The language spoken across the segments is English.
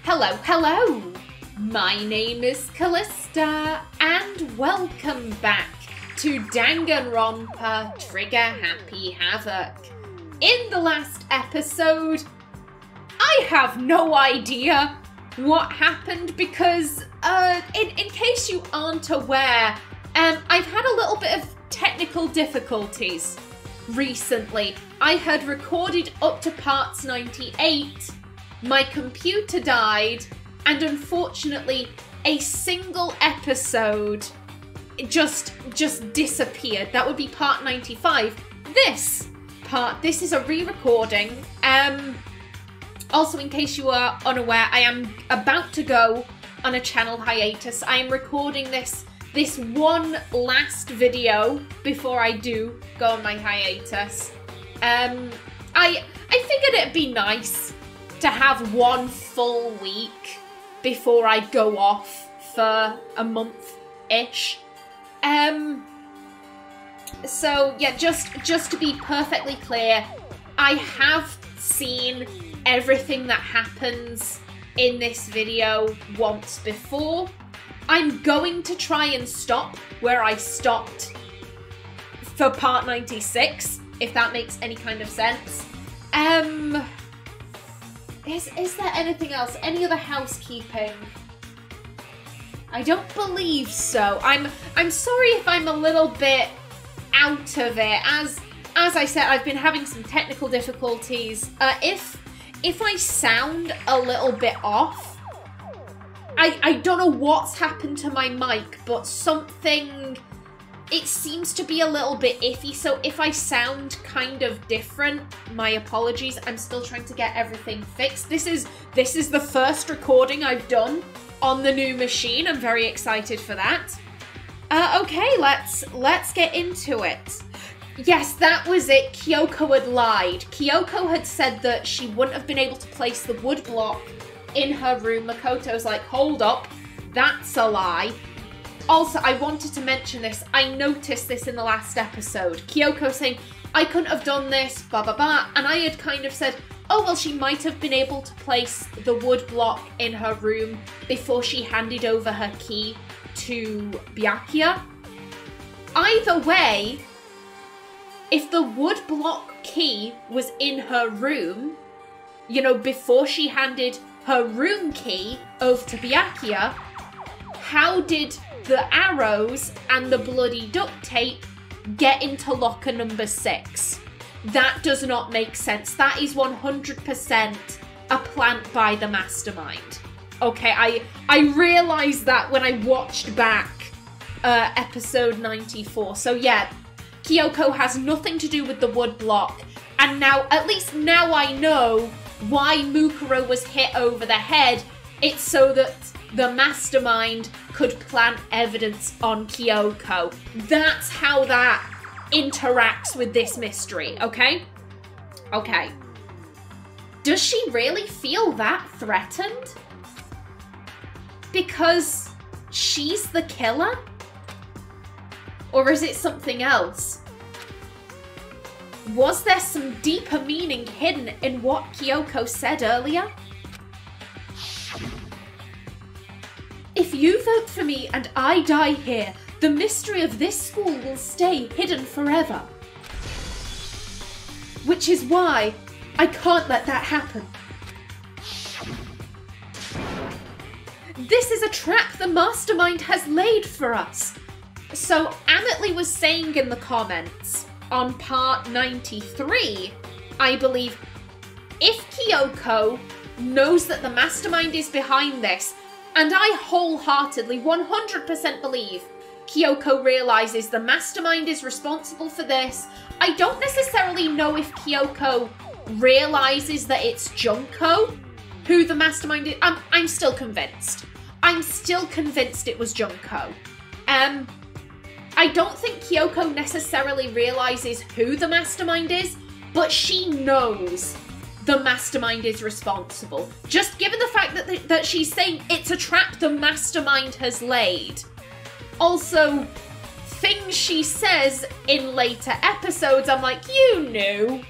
Hello, hello! My name is Callista, and welcome back to Danganronpa Trigger Happy Havoc. In the last episode, I have no idea what happened because, in case you aren't aware, I've had a little bit of technical difficulties recently. I had recorded up to parts 98, my computer died, and unfortunately a single episode just disappeared. That would be part 95. This is a re-recording. Also, in case you are unaware, I am about to go on a channel hiatus. I am recording this one last video before I do go on my hiatus. I figured it'd be nice to have one full week before I go off for a month-ish. So yeah, just to be perfectly clear, I have seen everything that happens in this video once before. I'm going to try and stop where I stopped for part 96, if that makes any kind of sense. Is there anything else? Any other housekeeping? I don't believe so. I'm sorry if I'm a little bit out of it. As I said, I've been having some technical difficulties. If I sound a little bit off, I don't know what's happened to my mic, but something, it seems to be a little bit iffy. So if I sound kind of different, my apologies. I'm still trying to get everything fixed. This is the first recording I've done on the new machine. I'm very excited for that. Okay, let's get into it. Yes, that was it. Kyoko had lied. Kyoko had said that she wouldn't have been able to place the wood block in her room. Makoto's like, hold up, that's a lie. Also, I wanted to mention this. I noticed this in the last episode. Kyoko saying, I couldn't have done this, blah, blah, blah. And I had kind of said, oh, well, she might have been able to place the wood block in her room before she handed over her key to Byakuya. Either way, if the wood block key was in her room, you know, before she handed her room key over to Byakuya, how did the arrows and the bloody duct tape get into locker number 6? That does not make sense. That is 100% a plant by the mastermind. Okay, I realised that when I watched back episode 94. So yeah, Kyoko has nothing to do with the wood block. And now, at least now I know why Mukuro was hit over the head. It's so that the mastermind could plant evidence on Kyoko. That's how that interacts with this mystery, okay? Okay. Does she really feel that threatened? Because she's the killer? Or is it something else? Was there some deeper meaning hidden in what Kyoko said earlier? If you vote for me and I die here, the mystery of this school will stay hidden forever. Which is why I can't let that happen. This is a trap the mastermind has laid for us. So Amitli was saying in the comments on part 93, I believe, if Kyoko knows that the mastermind is behind this, and I wholeheartedly 100% believe Kyoko realizes the mastermind is responsible for this. I don't necessarily know if Kyoko realizes that it's Junko who the mastermind is. I'm still convinced. I'm still convinced it was Junko. I don't think Kyoko necessarily realizes who the mastermind is, but she knows the mastermind is responsible. Just given the fact that she's saying it's a trap the mastermind has laid. Also, things she says in later episodes, I'm like, you knew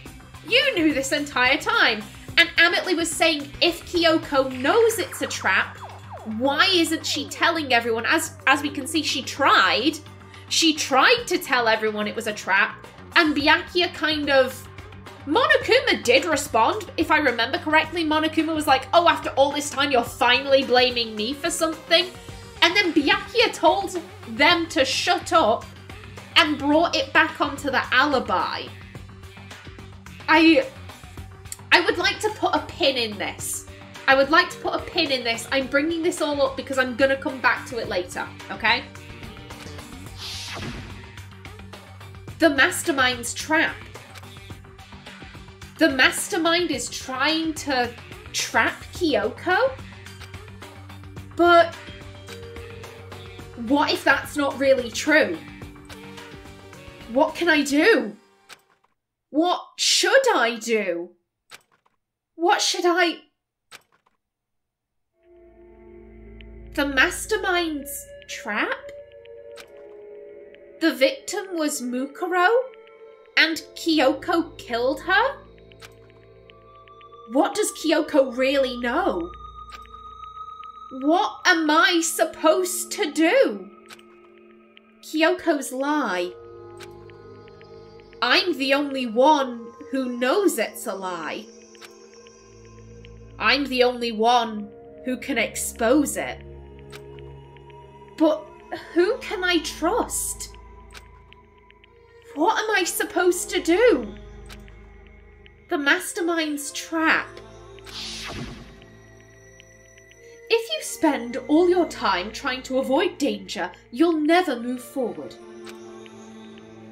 this entire time. And Amitli was saying, if Kyoko knows it's a trap, why isn't she telling everyone? As we can see, she tried. She tried to tell everyone it was a trap. And Byakuya kind of... Monokuma did respond. If I remember correctly, Monokuma was like, oh, after all this time, you're finally blaming me for something. And then Byakuya told them to shut up and brought it back onto the alibi. I would like to put a pin in this. I would like to put a pin in this. I'm bringing this all up because I'm going to come back to it later, okay? The mastermind's trap. The mastermind is trying to trap Kyoko? But what if that's not really true? What can I do? What should I do? What should I... The mastermind's trap? The victim was Mukuro? And Kyoko killed her? What does Kyoko really know? What am I supposed to do? Kyoko's lie. I'm the only one who knows it's a lie. I'm the only one who can expose it. But who can I trust? What am I supposed to do? The mastermind's trap. If you spend all your time trying to avoid danger, you'll never move forward.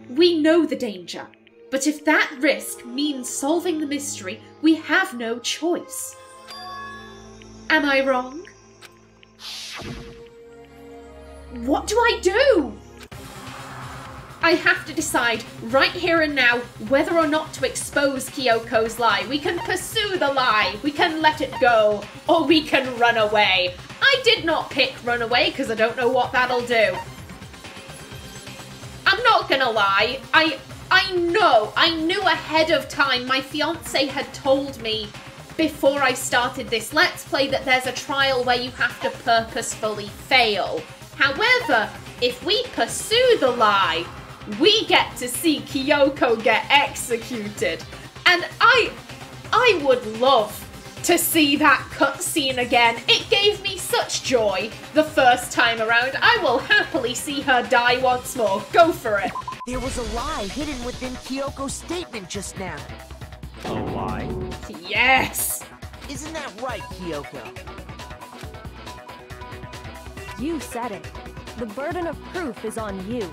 We know the danger, but if that risk means solving the mystery, we have no choice. Am I wrong? What do I do? I have to decide right here and now whether or not to expose Kyoko's lie. We can pursue the lie, we can let it go, or we can run away. I did not pick run away because I don't know what that'll do. I'm not gonna lie, I knew ahead of time. My fiance had told me before I started this Let's Play that there's a trial where you have to purposefully fail. However, if we pursue the lie, we get to see Kyoko get executed. And I would love to see that cutscene again. It gave me such joy the first time around. I will happily see her die once more. Go for it. There was a lie hidden within Kyoko's statement just now. A lie? Yes! Isn't that right, Kyoko? You said it. The burden of proof is on you.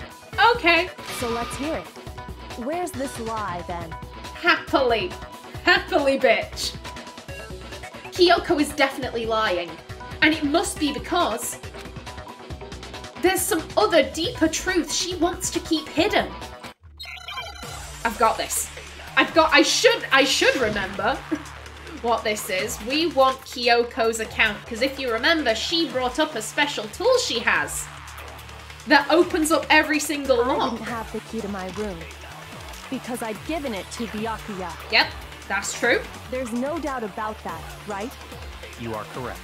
Okay. So let's hear it. Where's this lie, then? Happily. Happily, bitch. Kyoko is definitely lying. And it must be because there's some other deeper truth she wants to keep hidden. I've got this. I should remember what this is. We want Kyoko's account, because if you remember, she brought up a special tool she has that opens up every single lock. I didn't have the key to my room because I'd given it to Byakuya. Yep, that's true. There's no doubt about that, right? You are correct.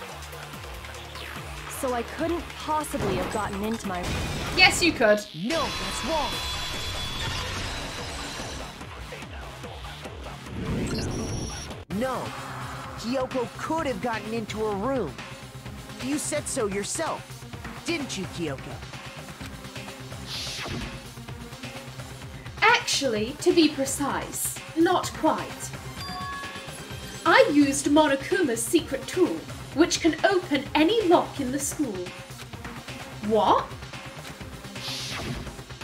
So I couldn't possibly have gotten into my room. Yes, you could. No, that's wrong. No, Kyoko could have gotten into her room. You said so yourself, didn't you, Kyoko? Actually, to be precise, not quite. I used Monokuma's secret tool, which can open any lock in the school. What?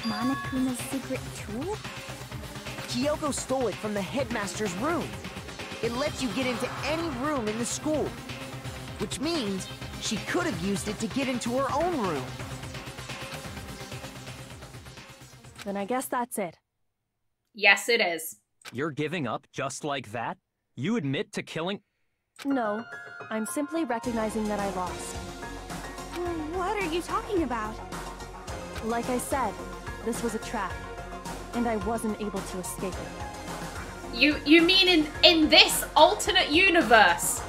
Monokuma's secret tool? Kyoko stole it from the headmaster's room. It lets you get into any room in the school, which means she could have used it to get into her own room. Then I guess that's it. Yes, it is. You're giving up just like that? You admit to killing... No, I'm simply recognizing that I lost. What are you talking about? Like I said, this was a trap, and I wasn't able to escape it. You mean in this alternate universe.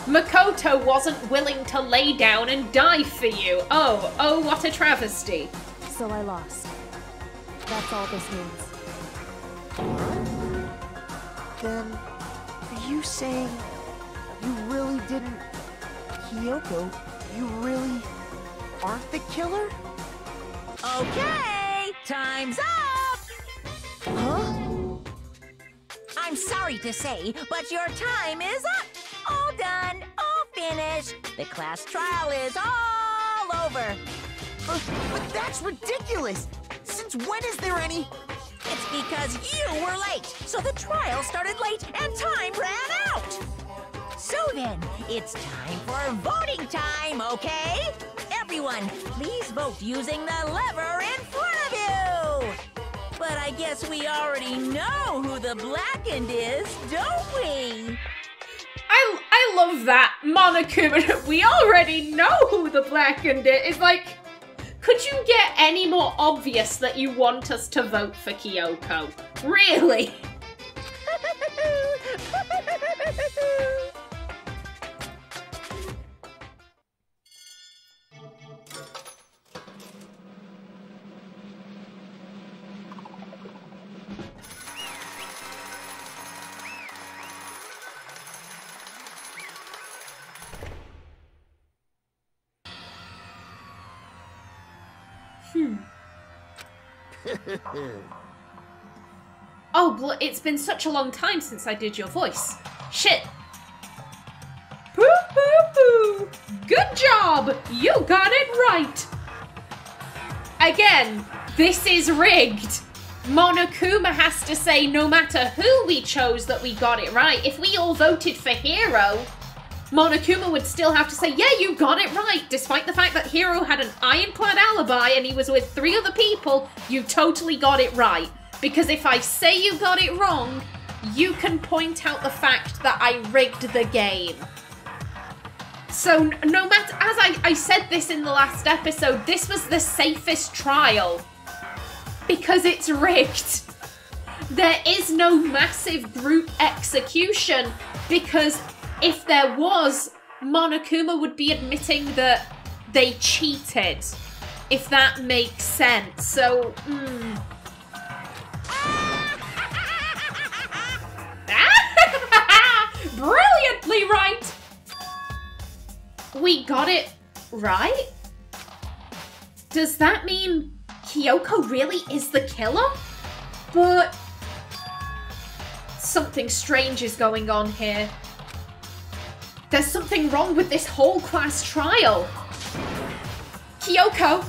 Makoto wasn't willing to lay down and die for you. Oh, what a travesty. So I lost. That's all this means. Then, are you saying you really didn't... Kyoko, you really aren't the killer? Okay, time's up! Huh? I'm sorry to say, but your time is up! All done, all finished. The class trial is all over. But that's ridiculous! Since when is there any... It's because you were late, so the trial started late and time ran out. So then, it's time for voting time, okay? Everyone, please vote using the lever in front of you. But I guess we already know who the blackened is, don't we? I love that. Monokuma, we already know who the blackened is. It's like, could you get any more obvious that you want us to vote for Kyoko? Really? Oh, it's been such a long time since I did your voice. Shit. Poo poo poo. Good job. You got it right. Again, this is rigged. Monokuma has to say no matter who we chose that we got it right. If we all voted for Hiro, Monokuma would still have to say, yeah, you got it right, despite the fact that Hiro had an ironclad alibi and he was with 3 other people. You totally got it right. Because if I say you got it wrong, you can point out the fact that I rigged the game. So no matter, as I said this in the last episode, this was the safest trial. Because it's rigged. There is no massive group execution, because if there was, Monokuma would be admitting that they cheated. If that makes sense. So, Brilliantly right! We got it right? Does that mean Kyoko really is the killer? But something strange is going on here. There's something wrong with this whole class trial. Kyoko!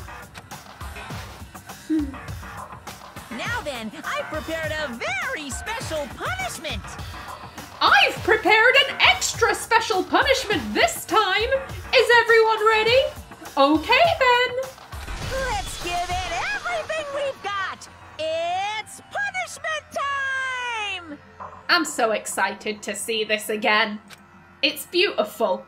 Now then, I've prepared a very special punishment. I've prepared an extra special punishment this time. Is everyone ready? Okay then. Let's give it everything we've got. It's punishment time! I'm so excited to see this again. It's beautiful.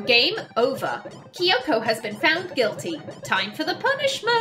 Game over. Kyoko has been found guilty. Time for the punishment.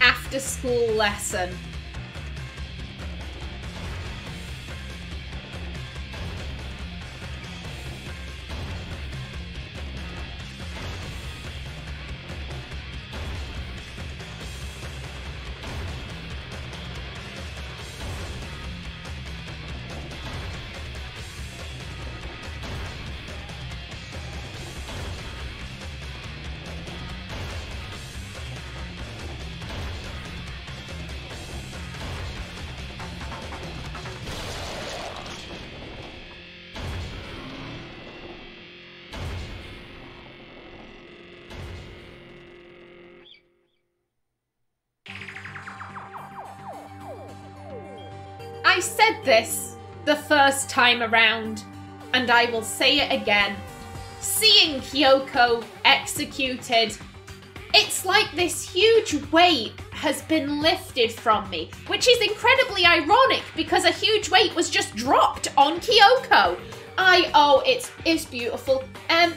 After school lesson. I said this the first time around, and I will say it again. Seeing Kyoko executed, it's like this huge weight has been lifted from me, which is incredibly ironic because a huge weight was just dropped on Kyoko. It's beautiful.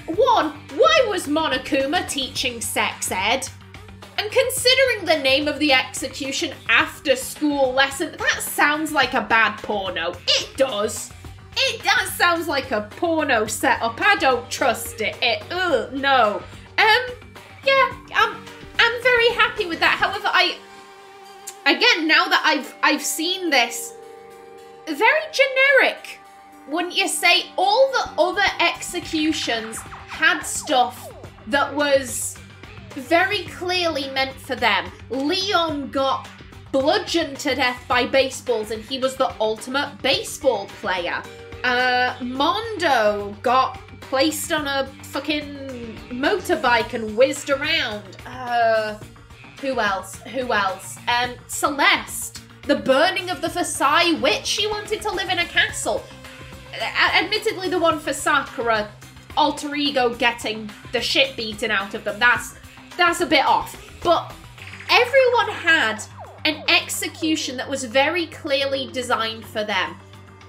One, why was Monokuma teaching sex ed? And considering the name of the execution, After School Lesson, that sounds like a bad porno. It does. That sounds like a porno setup. I don't trust it. No. Yeah, I'm very happy with that. However, again, now that I've seen this, very generic. Wouldn't you say? All the other executions had stuff that was very clearly meant for them. Leon got bludgeoned to death by baseballs and he was the ultimate baseball player. Mondo got placed on a fucking motorbike and whizzed around. Who else? Celeste. The burning of the Versailles witch. She wanted to live in a castle. Admittedly, the one for Sakura, alter ego getting the shit beaten out of them. That's a bit off. But everyone had an execution that was very clearly designed for them.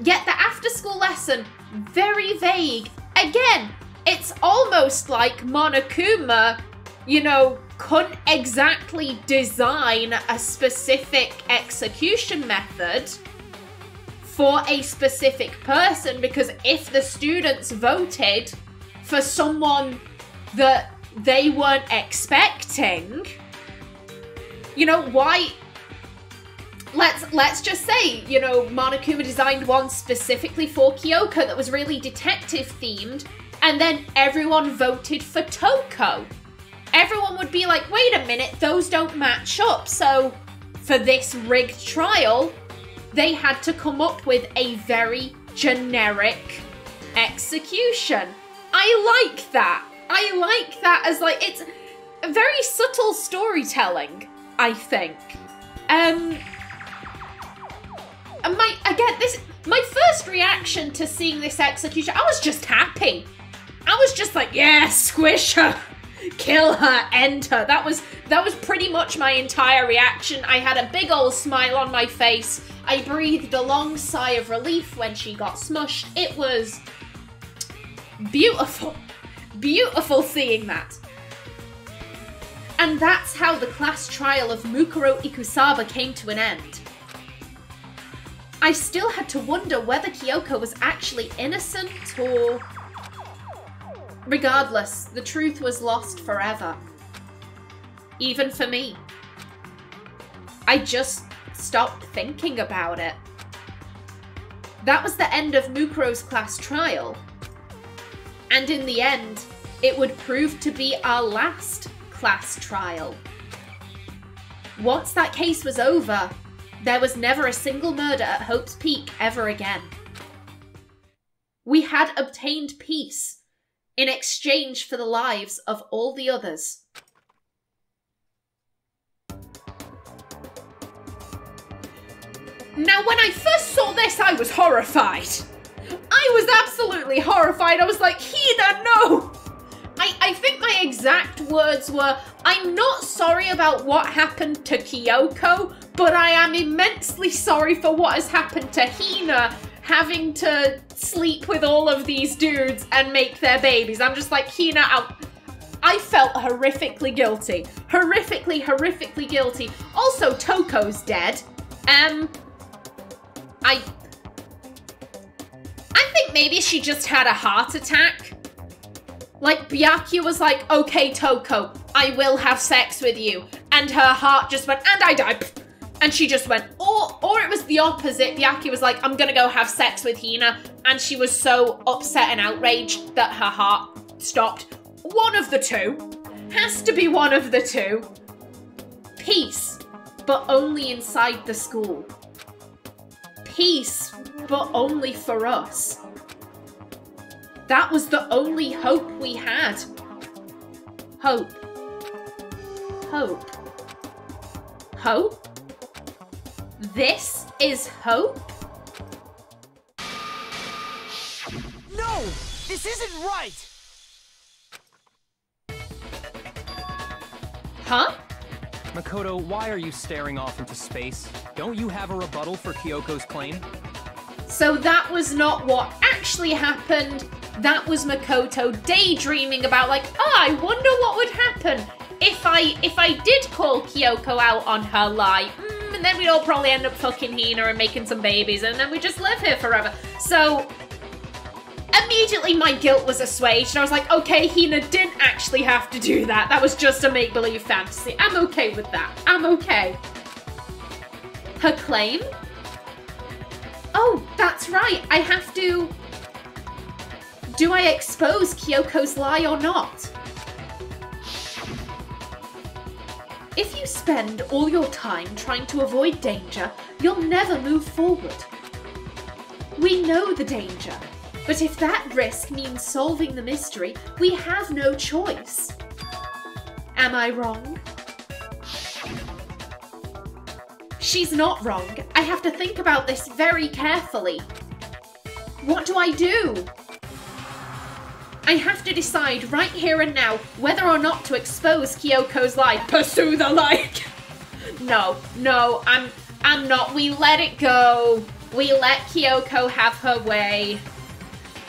Yet the after-school lesson, very vague. Again, it's almost like Monokuma, couldn't exactly design a specific execution method for a specific person, because if the students voted for someone that they weren't expecting, why? Let's just say, Monokuma designed one specifically for Kyoko that was really detective themed, and then everyone voted for Toko. Everyone would be like, wait a minute, those don't match up. So for this rigged trial, they had to come up with a very generic execution. I like that. I like that as it's a very subtle storytelling, I think. My first reaction to seeing this execution, I was just happy. I was just like, yeah, squish her, kill her, end her. That was pretty much my entire reaction. I had a big old smile on my face. I breathed a long sigh of relief when she got smushed. It was beautiful. Beautiful seeing that. And that's how the class trial of Mukuro Ikusaba came to an end. I still had to wonder whether Kyoko was actually innocent or... Regardless, the truth was lost forever. Even for me. I just stopped thinking about it. That was the end of Mukuro's class trial. And in the end, it would prove to be our last class trial. Once that case was over, there was never a single murder at Hope's Peak ever again. We had obtained peace in exchange for the lives of all the others. Now, when I first saw this, I was horrified. I was absolutely horrified. I was like, Hina, no! I think my exact words were, I'm not sorry about what happened to Kyoko, but I am immensely sorry for what has happened to Hina, having to sleep with all of these dudes and make their babies. I'm just like, Hina, I felt horrifically guilty. Horrifically guilty. Also, Toko's dead. I think maybe she just had a heart attack. Like, Byakuya was like, okay, Toko, I will have sex with you. And her heart just went, and I died. And she just went, or it was the opposite. Byakuya was like, I'm gonna go have sex with Hina. And she was so upset and outraged that her heart stopped. One of the two. Has to be one of the two. Peace, but only inside the school. Peace, but only for us. That was the only hope we had. Hope. Hope. Hope? This is hope? No! This isn't right! Huh? Makoto, why are you staring off into space? Don't you have a rebuttal for Kyoko's claim? So that was not what actually happened. That was Makoto daydreaming about, like, oh, I wonder what would happen if I did call Kyoko out on her lie. And then we'd all probably end up fucking Hina and making some babies, and then we just live here forever. So immediately my guilt was assuaged, and I was like, okay, Hina didn't actually have to do that. That was just a make-believe fantasy. I'm okay with that. I'm okay. Her claim? Oh, that's right. I have to... Do I expose Kyoko's lie or not? If you spend all your time trying to avoid danger, you'll never move forward. We know the danger, but if that risk means solving the mystery, we have no choice. Am I wrong? She's not wrong. I have to think about this very carefully. What do I do? I have to decide right here and now whether or not to expose Kyoko's lie. Pursue the light! No, I'm not. We let it go. We let Kyoko have her way.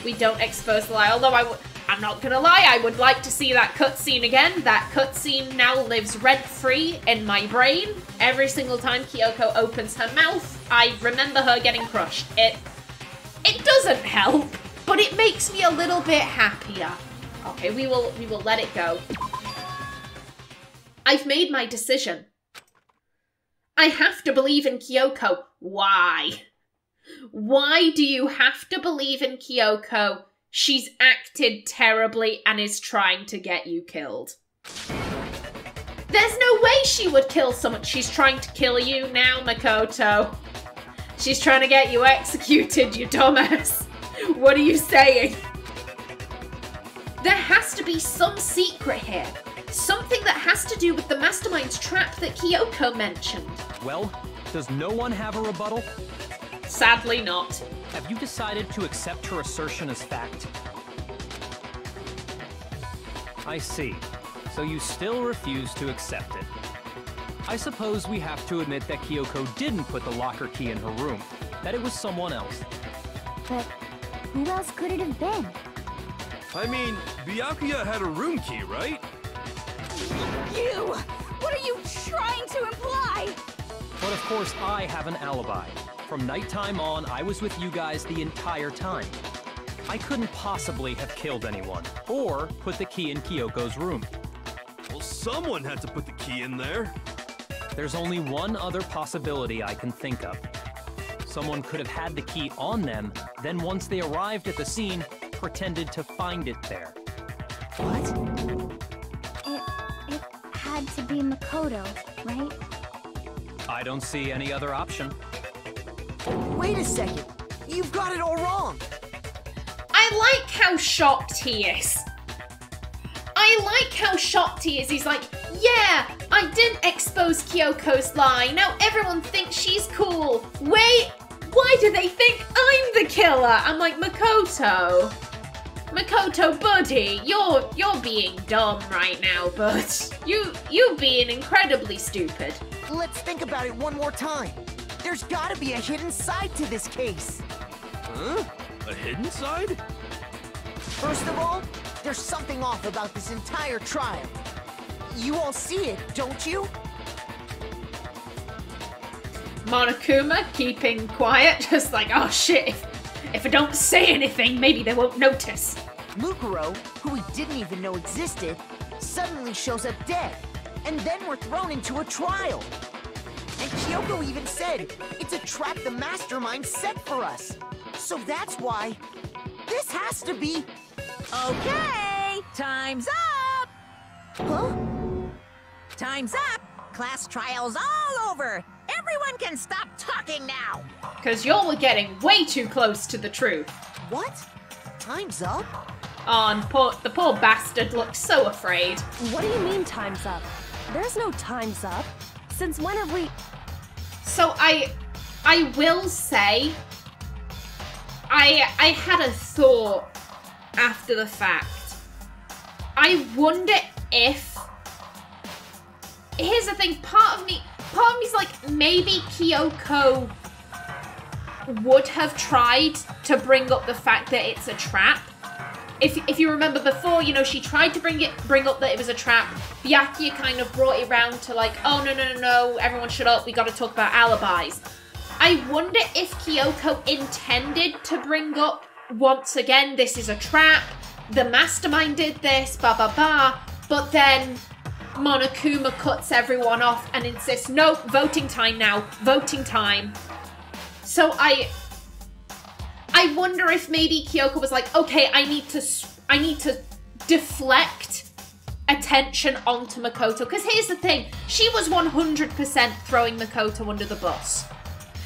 We don't expose the lie. Although I'm not gonna lie, I would like to see that cutscene again. That cutscene now lives rent-free in my brain. Every single time Kyoko opens her mouth, I remember her getting crushed. It doesn't help, but it makes me a little bit happier. Okay, we will let it go. I've made my decision. I have to believe in Kyoko. Why? Why do you have to believe in Kyoko? She's acted terribly and is trying to get you killed. There's no way she would kill someone. She's trying to kill you now, Makoto. She's trying to get you executed, you dumbass. What are you saying? There has to be some secret here. Something that has to do with the Mastermind's trap that Kyoko mentioned. Well, does no one have a rebuttal? Sadly not. Have you decided to accept her assertion as fact? I see. So you still refuse to accept it. I suppose we have to admit that Kyoko didn't put the locker key in her room, that it was someone else. But who else could it have been? I mean, Byakuya had a room key, right? You! What are you trying to imply? But of course I have an alibi. From nighttime on, I was with you guys the entire time. I couldn't possibly have killed anyone, or put the key in Kyoko's room. Well, someone had to put the key in there. There's only one other possibility I can think of. Someone could have had the key on them, then once they arrived at the scene, pretended to find it there. What? It had to be Makoto, right? I don't see any other option. Wait a second. You've got it all wrong. I like how shocked he is. I like how shocked he is. He's like, yeah, I didn't expose Kyoko's lie. Now everyone thinks she's cool. Wait, why do they think I'm the killer? I'm like, Makoto, buddy, you're being dumb right now, but you're being incredibly stupid. Let's think about it one more time. There's gotta be a hidden side to this case. Huh? A hidden side? First of all, there's something off about this entire trial. You all see it, don't you? Monokuma keeping quiet, just like, oh shit, if I don't say anything, maybe they won't notice. Mukuro, who we didn't even know existed, suddenly shows up dead, and then we're thrown into a trial. And Kyoko even said, it's a trap the Mastermind set for us. So that's why this has to be... Okay, time's up! Huh? Time's up! Class trial's all over! Everyone can stop talking now! Because y'all were getting way too close to the truth. What? Time's up? Oh, and the poor bastard looks so afraid. What do you mean time's up? There's no time's up. Since when have we... So I will say, I had a thought after the fact. I wonder if... Here's the thing, part of me's like, maybe Kyoko would have tried to bring up the fact that it's a trap. If you remember before, you know, she tried to bring up that it was a trap. Byakuya kind of brought it round to like, oh, no, everyone shut up, we gotta talk about alibis. I wonder if Kyoko intended to bring up, once again, this is a trap, the mastermind did this, but then Monokuma cuts everyone off and insists, no, voting time now, voting time. So I wonder if maybe Kyoko was like, okay, I need to deflect attention onto Makoto. Because here's the thing, she was 100% throwing Makoto under the bus.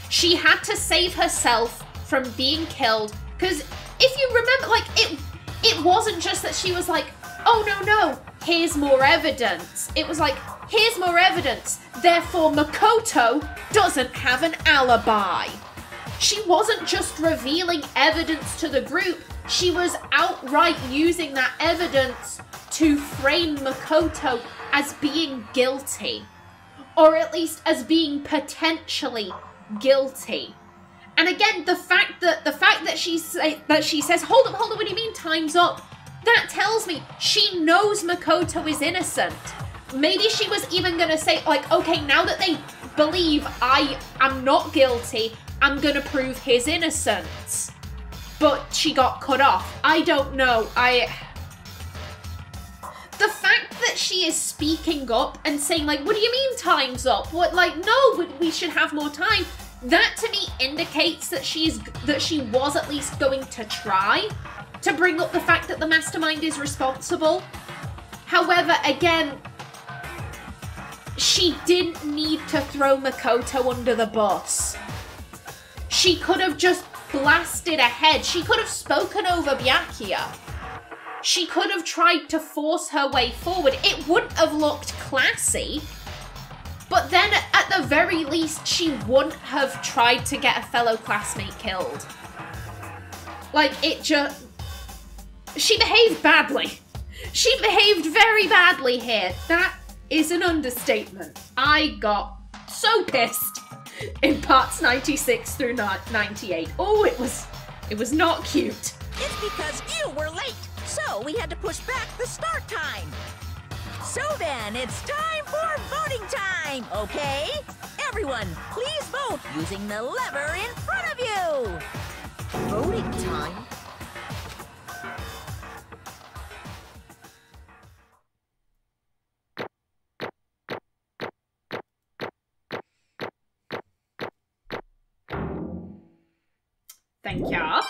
She had to save herself from being killed. Because if you remember, like, it wasn't just that she was like, oh, no, here's more evidence. It was like, here's more evidence. Therefore, Makoto doesn't have an alibi. She wasn't just revealing evidence to the group. She was outright using that evidence to frame Makoto as being guilty. Or at least as being potentially guilty. And again, the fact that she says, hold up, what do you mean time's up? That tells me she knows Makoto is innocent. Maybe she was even gonna say, like, okay, now that they believe I am not guilty, I'm gonna prove his innocence. But she got cut off. I don't know. The fact that she is speaking up and saying, like, what do you mean time's up? What, like, no, we should have more time. That to me indicates that she was at least going to try to bring up the fact that the mastermind is responsible. However, again, she didn't need to throw Makoto under the bus. She could have just blasted ahead. She could have spoken over Byakuya. She could have tried to force her way forward. It wouldn't have looked classy. But then, at the very least, she wouldn't have tried to get a fellow classmate killed. Like, it just... She behaved badly. She behaved very badly here. That is an understatement. I got so pissed in parts 96 through 98. Oh, it was not cute. It's because you were late, so we had to push back the start time. So then, it's time for voting time, okay? Everyone, please vote using the lever in front of you. Voting time? Thank ya.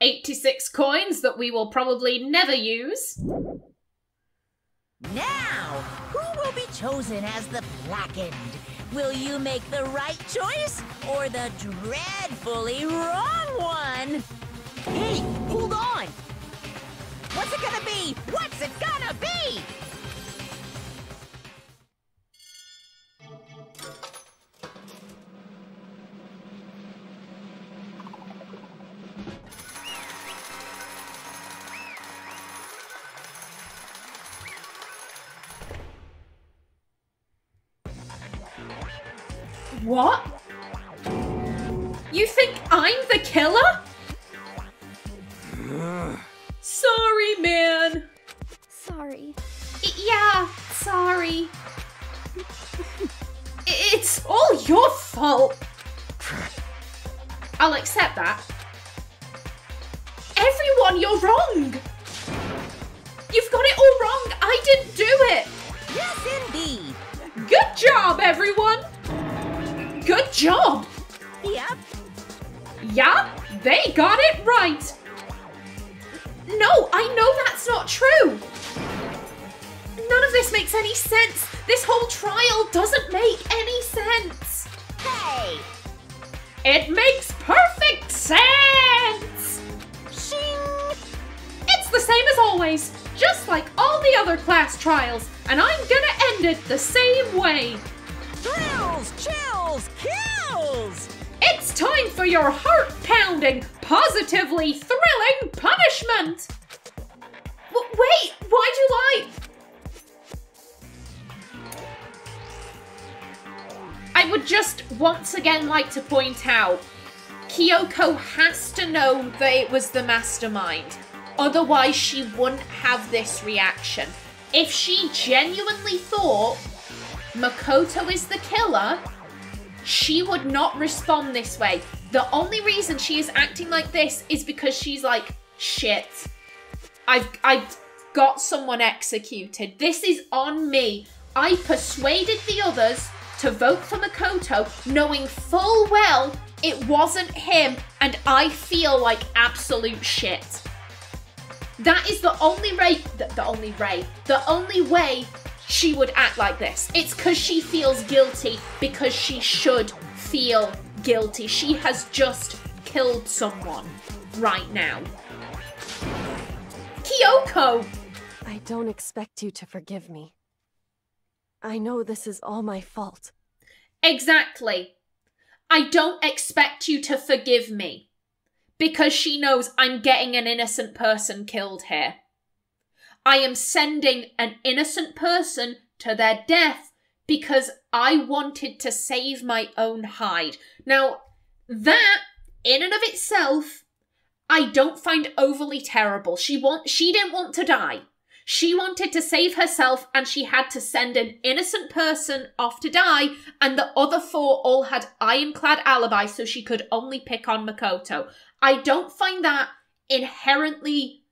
86 coins that we will probably never use. Now, who will be chosen as the blackened? Will you make the right choice or the dreadfully wrong one? Hey, hold on! What's it gonna be? What's it gonna be? What? You think I'm the killer? Sorry, man. Sorry. Yeah, sorry. It's all your fault. I'll accept that. Everyone, you're wrong. You've got it all wrong. I didn't do it. Yes, indeed. Good job, everyone. Good job. Yep. Yeah, they got it right. No, I know that's not true. None of this makes any sense. This whole trial doesn't make any sense. Hey! It makes perfect sense. Shing! It's the same as always, just like all the other class trials, and I'm gonna end it the same way. Thrills, chills, kills! It's time for your heart-pounding, positively thrilling punishment. Wait, why do I would just once again like to point out, Kyoko has to know that it was the mastermind. Otherwise, she wouldn't have this reaction. If she genuinely thought Makoto is the killer, she would not respond this way. The only reason she is acting like this is because she's like, shit, I've got someone executed. This is on me. I persuaded the others to vote for Makoto, knowing full well it wasn't him, and I feel like absolute shit. That is the only way she would act like this. It's because she feels guilty, because she should feel guilty. She has just killed someone right now. Kyoko! I don't expect you to forgive me. I know this is all my fault. Exactly. I don't expect you to forgive me. Because she knows I'm getting an innocent person killed here. I am sending an innocent person to their death because I wanted to save my own hide. Now, that, in and of itself, I don't find overly terrible. She didn't want to die. She wanted to save herself, and she had to send an innocent person off to die, and the other four all had ironclad alibis, so she could only pick on Makoto. I don't find that inherently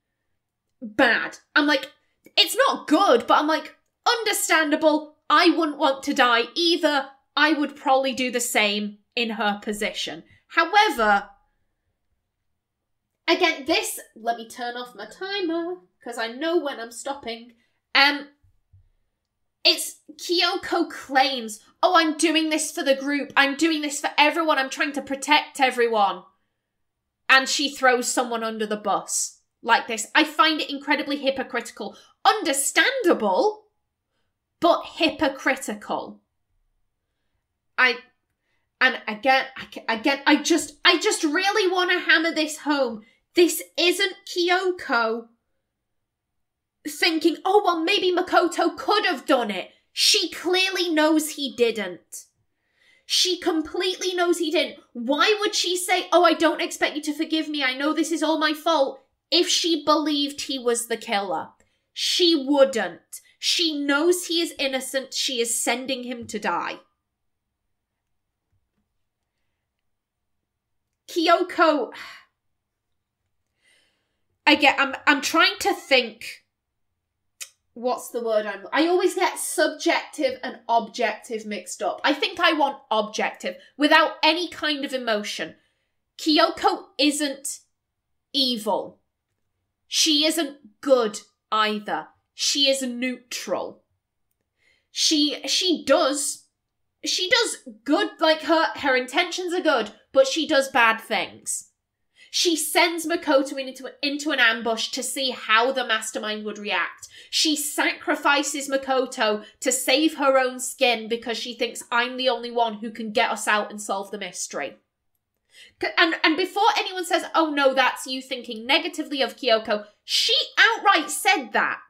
bad. I'm like, it's not good, but I'm like, understandable. I wouldn't want to die either. I would probably do the same in her position. However, again, this, let me turn off my timer, because I know when I'm stopping. It's Kyoko claims, oh, I'm doing this for the group. I'm doing this for everyone. I'm trying to protect everyone. And she throws someone under the bus like this. I find it incredibly hypocritical. Understandable, but hypocritical. I just really want to hammer this home. This isn't Kyoko thinking, oh, well, maybe Makoto could have done it. She clearly knows he didn't. She completely knows he didn't. Why would she say, oh, I don't expect you to forgive me, I know this is all my fault, if she believed he was the killer? She wouldn't. She knows he is innocent. She is sending him to die. Kyoko, I'm trying to think. What's the word I always get subjective and objective mixed up. I think I want objective, without any kind of emotion. Kyoko isn't evil. She isn't good either. She is neutral. She does good, like her intentions are good, but she does bad things. She sends Makoto into an ambush to see how the mastermind would react. She sacrifices Makoto to save her own skin because she thinks I'm the only one who can get us out and solve the mystery. And before anyone says, oh no, that's you thinking negatively of Kyoko, she outright said that.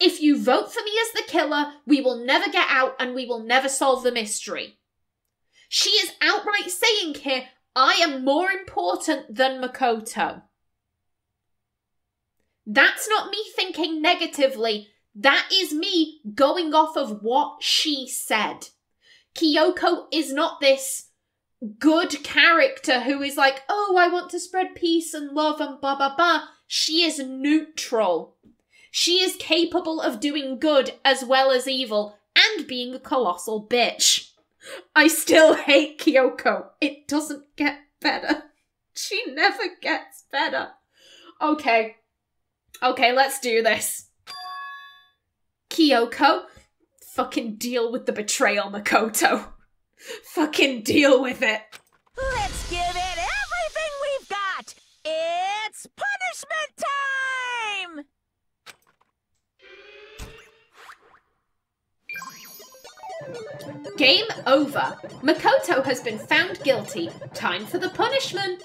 If you vote for me as the killer, we will never get out and we will never solve the mystery. She is outright saying here, I am more important than Makoto. That's not me thinking negatively. That is me going off of what she said. Kyoko is not this good character who is like, oh, I want to spread peace and love and blah, blah, blah. She is neutral. She is capable of doing good as well as evil and being a colossal bitch. I still hate Kyoko. It doesn't get better. She never gets better. Okay, let's do this. Kyoko, fucking deal with the betrayal, Makoto. Fucking deal with it. Let's give it everything we've got! It's punishment time! Game over. Makoto has been found guilty. Time for the punishment.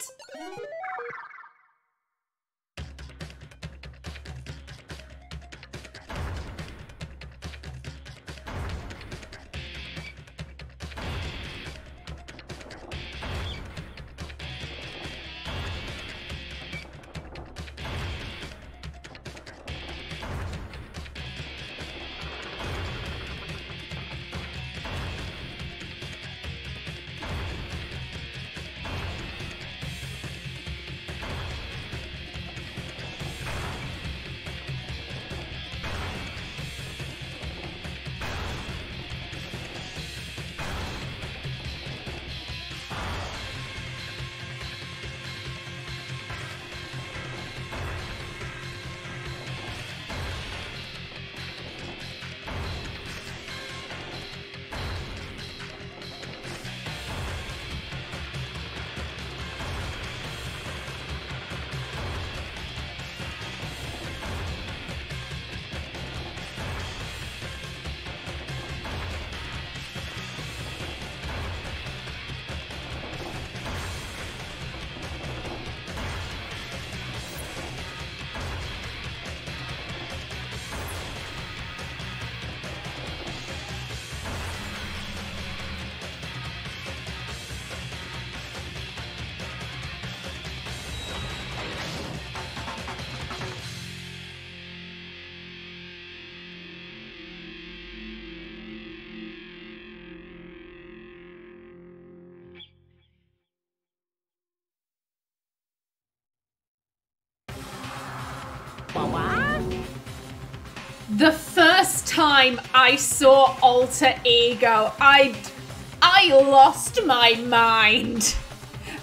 The first time I saw Alter Ego, I lost my mind.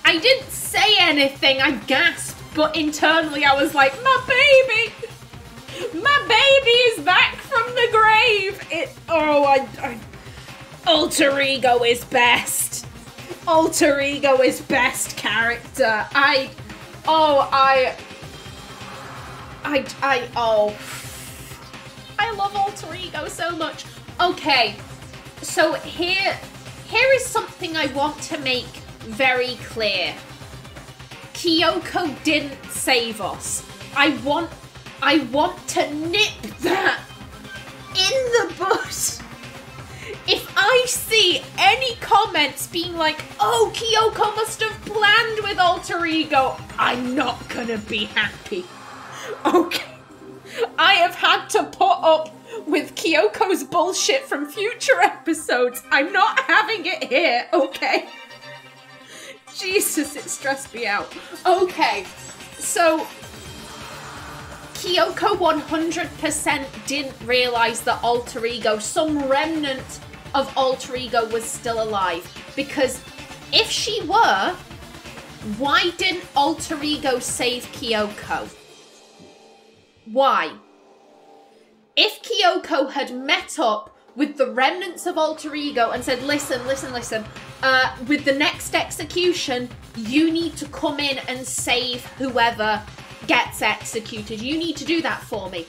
I didn't say anything, I gasped, but internally I was like, my baby is back from the grave. Alter Ego is best. Alter Ego is best character. I love Alter Ego so much. Okay, so here is something I want to make very clear. Kyoko didn't save us. I want to nip that in the bud. If I see any comments being like, oh, Kyoko must have planned with Alter Ego, I'm not gonna be happy. Okay. I have had to put up with Kyoko's bullshit from future episodes. I'm not having it here, okay? Jesus, it stressed me out. Okay, so Kyoko 100% didn't realise that Alter Ego, some remnant of Alter Ego, was still alive. Because if she were, why didn't Alter Ego save Kyoko? Why? If Kyoko had met up with the remnants of Alter Ego and said, listen, with the next execution, you need to come in and save whoever gets executed. You need to do that for me.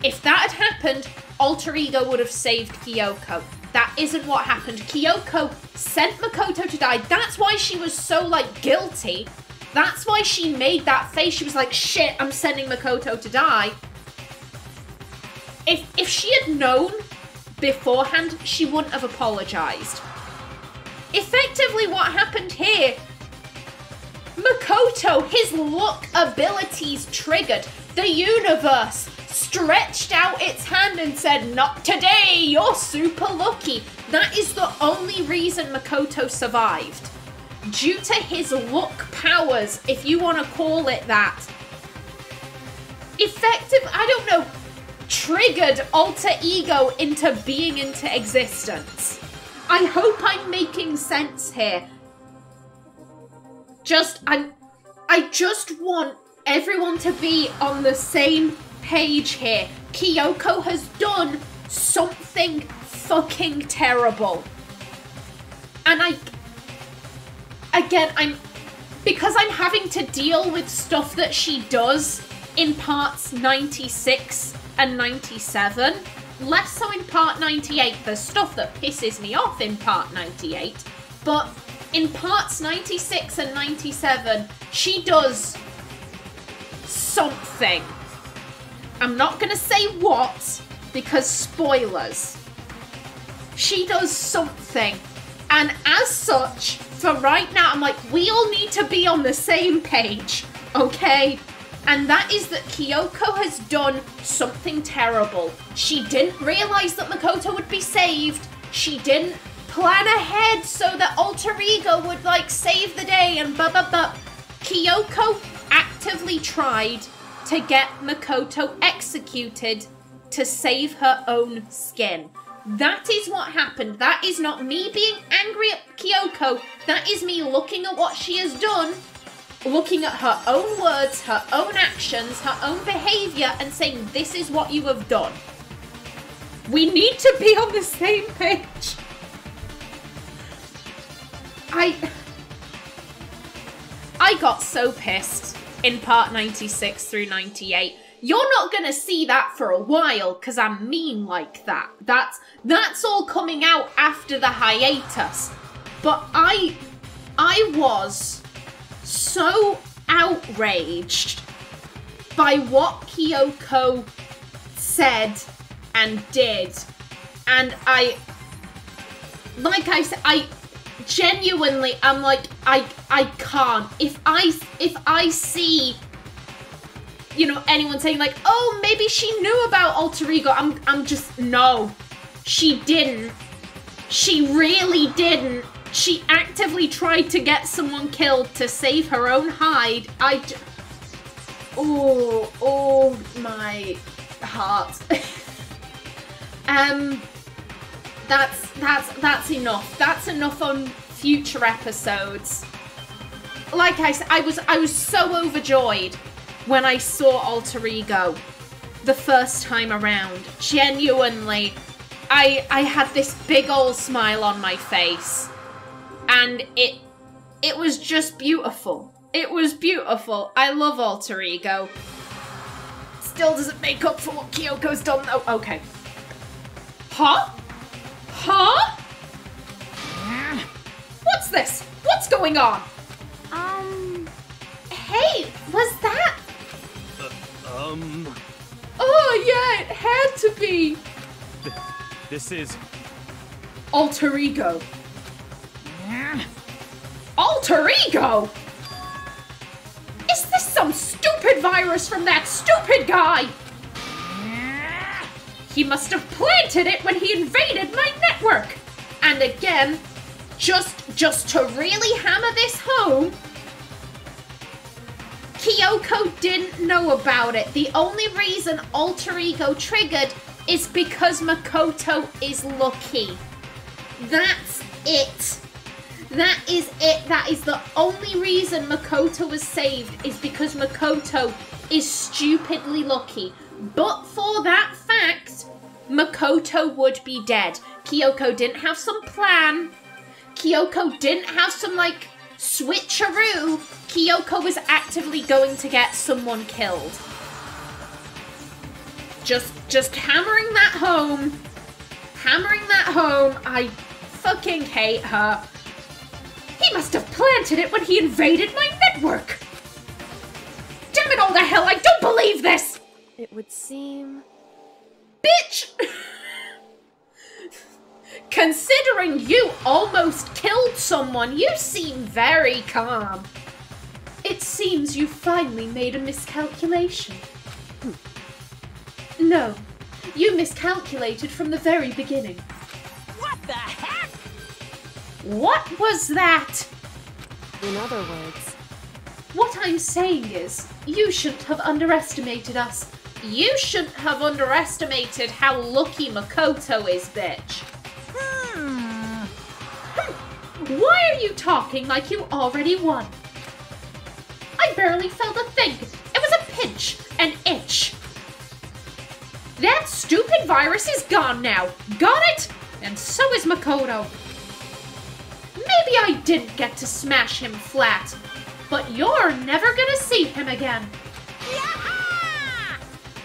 If that had happened, Alter Ego would have saved Kyoko. That isn't what happened. Kyoko sent Makoto to die. That's why she was so, guilty. That's why she made that face. She was like, shit, I'm sending Makoto to die. If she had known beforehand, she wouldn't have apologized. Effectively, what happened here, Makoto, his luck abilities triggered. The universe stretched out its hand and said, not today, you're super lucky. That is the only reason Makoto survived. Due to his luck powers, if you want to call it that. I don't know, triggered Alter Ego into being into existence. I hope I'm making sense here. I just want everyone to be on the same page here. Kyoko has done something fucking terrible. And because I'm having to deal with stuff that she does in parts 96 and 97, less so in part 98. There's stuff that pisses me off in part 98, but in parts 96 and 97, she does something. I'm not gonna say what, because spoilers. She does something, and as such, for right now, I'm like, we all need to be on the same page, okay? And that is that Kyoko has done something terrible. She didn't realise that Makoto would be saved. She didn't plan ahead so that Alter Ego would, save the day and blah, blah, blah. Kyoko actively tried to get Makoto executed to save her own skin. That is what happened. That is not me being angry at Kyoko. That is me looking at what she has done, looking at her own words, her own actions, her own behaviour, and saying, this is what you have done. We need to be on the same page. I got so pissed in part 96 through 98. You're not going to see that for a while, because I'm mean like that. That's all coming out after the hiatus. But I was so outraged by what Kyoko said and did. And like I said, I genuinely, I'm like, I can't. If I see, anyone saying oh, maybe she knew about Alter Ego, I'm just, no. She didn't. She really didn't. She actively tried to get someone killed to save her own hide. Oh my heart. That's enough. That's enough on future episodes. Like I said, I was so overjoyed when I saw Alter Ego the first time around. Genuinely, I had this big old smile on my face, and it was just beautiful. It was beautiful. I love Alter Ego. Still doesn't make up for what Kyoko's done though. Okay. Huh? Huh? What's this? What's going on? Hey, was that? Oh yeah, it had to be. This is... Alter Ego. Alter Ego? Is this some stupid virus from that stupid guy? He must have planted it when he invaded my network. And again, just to really hammer this home, Kyoko didn't know about it. The only reason Alter Ego triggered is because Makoto is lucky. That's it. That is it. That is the only reason Makoto was saved, is because Makoto is stupidly lucky. But for that fact, Makoto would be dead. Kyoko didn't have some plan. Kyoko didn't have some, like, switcheroo. Kyoko was actively going to get someone killed. Just hammering that home. Hammering that home. I fucking hate her. He must have planted it when he invaded my network. Damn it all to hell, I don't believe this! It would seem... Bitch! Considering you almost killed someone, you seem very calm. It seems you finally made a miscalculation. No, you miscalculated from the very beginning. What the heck? What was that? In other words... What I'm saying is, you shouldn't have underestimated us. You shouldn't have underestimated how lucky Makoto is, bitch. Why are you talking like you already won? I barely felt a thing. It was a pinch, an itch. That stupid virus is gone now. Got it? And so is Makoto. Maybe I didn't get to smash him flat, but you're never gonna see him again. Yeah!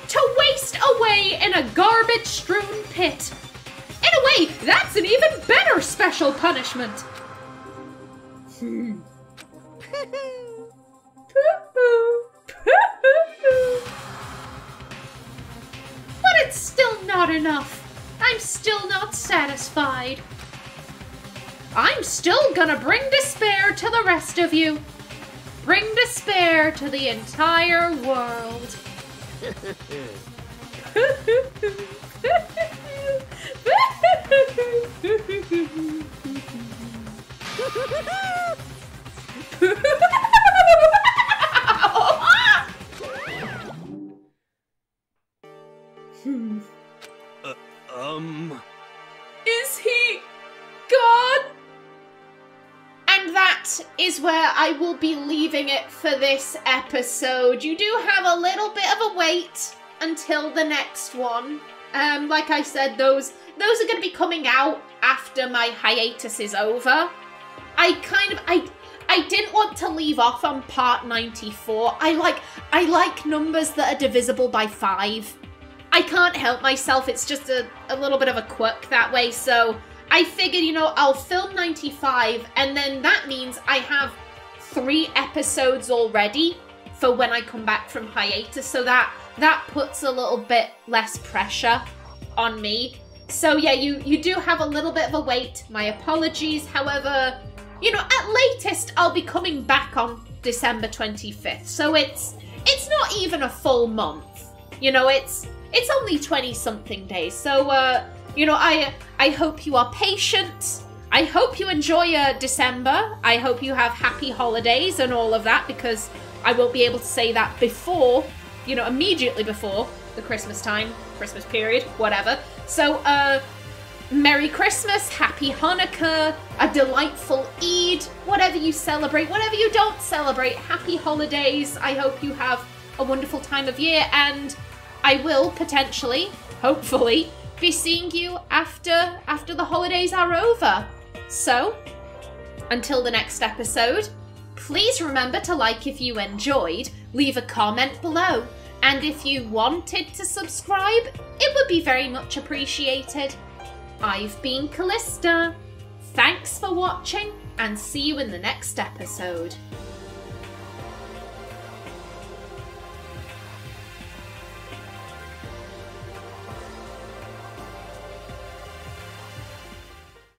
To waste away in a garbage-strewn pit. In a way, that's an even better special punishment. But it's still not enough. I'm still not satisfied. I'm still gonna bring despair to the rest of you. Bring despair to the entire world. Is he gone? And that is where I will be leaving it for this episode. You do have a little bit of a wait until the next one. Like I said, those are going to be coming out after my hiatus is over. I didn't want to leave off on part 94. I like numbers that are divisible by 5. I can't help myself. It's just a little bit of a quirk that way. So I figured, you know, I'll film 95, and then that means I have 3 episodes already for when I come back from hiatus. So that puts a little bit less pressure on me. So yeah, you do have a little bit of a wait. My apologies. However, you know, at latest I'll be coming back on December 25th. So it's not even a full month. You know, it's only 20-something days. So you know, I hope you are patient. I hope you enjoy December. I hope you have happy holidays and all of that, because I won't be able to say that before, you know, immediately before the Christmas time, Christmas period, whatever. So, Merry Christmas, Happy Hanukkah, a delightful Eid, whatever you celebrate, whatever you don't celebrate, happy holidays. I hope you have a wonderful time of year, and I will potentially, hopefully, be seeing you after the holidays are over. So, until the next episode, please remember to like if you enjoyed, leave a comment below, and if you wanted to subscribe, it would be very much appreciated. I've been Callista. Thanks for watching, and see you in the next episode.